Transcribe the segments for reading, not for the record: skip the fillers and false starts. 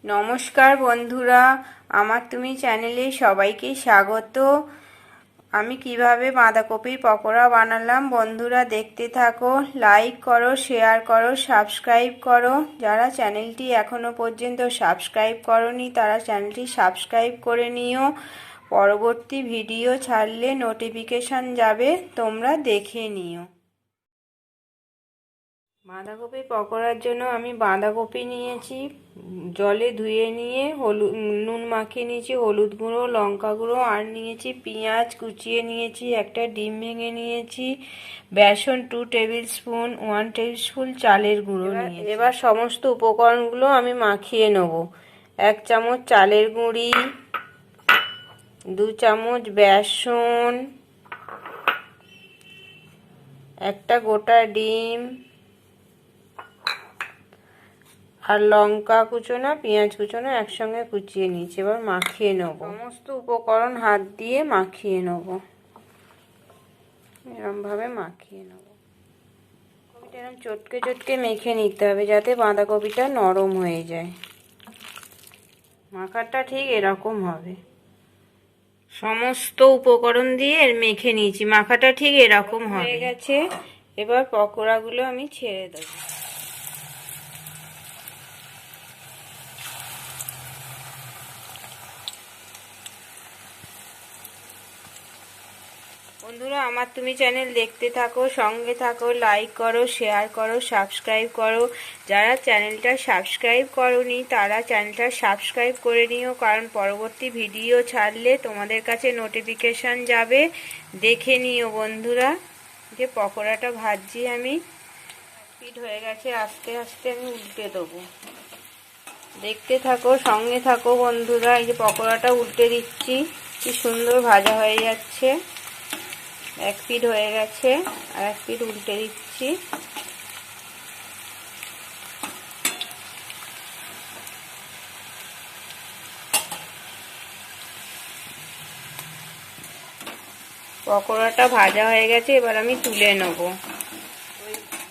নমস্কার বন্ধুরা, আমার তুমি চ্যানেলে সবাইকে স্বাগত। আমি কিভাবে বাঁধাকপির পকোড়া বানালাম বন্ধুরা দেখতে থাকো। লাইক করো, শেয়ার করো, সাবস্ক্রাইব করো। যারা চ্যানেলটি এখনো পর্যন্ত সাবস্ক্রাইব করোনি তারা চ্যানেলটি সাবস্ক্রাইব করে নিও। পরবর্তী ভিডিও ছাড়লে নোটিফিকেশন যাবে, তোমরা দেখে নিও। বাঁধাকপি পকোড়ার জন্য আমি বাঁধাকপি নিয়েছি, জলে ধুয়ে নিয়ে নুন মাখিয়ে নিয়েছি, হলুদ গুঁড়ো, লঙ্কা গুঁড়ো, আর নিয়েছি পেঁয়াজ কুচিয়ে নিয়েছি, একটা ডিম ভেঙে নিয়েছি, বেসন 2 টেবিল স্পুন, 1 টেবিল স্পুন চালের গুঁড়ো নিয়েছি। এবার সমস্ত উপকরণগুলো আমি মাখিয়ে নেব। 1 চামচ চালের গুঁড়ি, 2 চামচ বেসন, একটা গোটা ডিম, আর লঙ্কা কুচোনো পেঁয়াজ কুচোনো একসঙ্গে কুচিয়ে নিয়েছি। এবার মাখিয়ে নেব, সমস্ত উপকরণ হাত দিয়ে মাখিয়ে নেব, এরমভাবে মাখিয়ে নেব। কপিটা এরকম চটকে চটকে মেখে নিতে হবে যাতে বাঁধাকপিটা নরম হয়ে যায়। মাখাটা ঠিক এরকম হবে। সমস্ত উপকরণ দিয়ে মেখে নিয়েছি, মাখাটা ঠিক এরকম হয়ে গেছে। এবার পকোড়াগুলো আমি ছেড়ে দেবো। বন্ধুরা, আমার তুমি চ্যানেল দেখতে থাকো, সঙ্গে থাকো, লাইক করো, শেয়ার করো, সাবস্ক্রাইব করো। যারা চ্যানেলটা সাবস্ক্রাইব করোনি তারা চ্যানেলটা সাবস্ক্রাইব করে নিও, কারণ পরবর্তী ভিডিও ছাড়লে তোমাদের কাছে নোটিফিকেশান যাবে, দেখে নিও বন্ধুরা। যে পকোড়াটা ভাজছি আমি, স্পিড হয়ে গেছে, আস্তে আস্তে আমি উল্টে দেবো। দেখতে থাকো, সঙ্গে থাকো বন্ধুরা। এই যে পকোড়াটা উল্টে দিচ্ছি, কি সুন্দর ভাজা হয়ে যাচ্ছে। 1 পিঠ হয়ে গেছে, আর 1 পিঠ উল্টে দিচ্ছি। পকোড়াটা ভাজা হয়ে গেছে, এবার আমি তুলে নেব।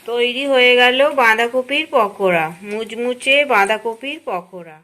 তৈরি হয়ে গেল বাঁধাকপির পকোড়া, মুচমুচে বাঁধাকপির পকোড়া।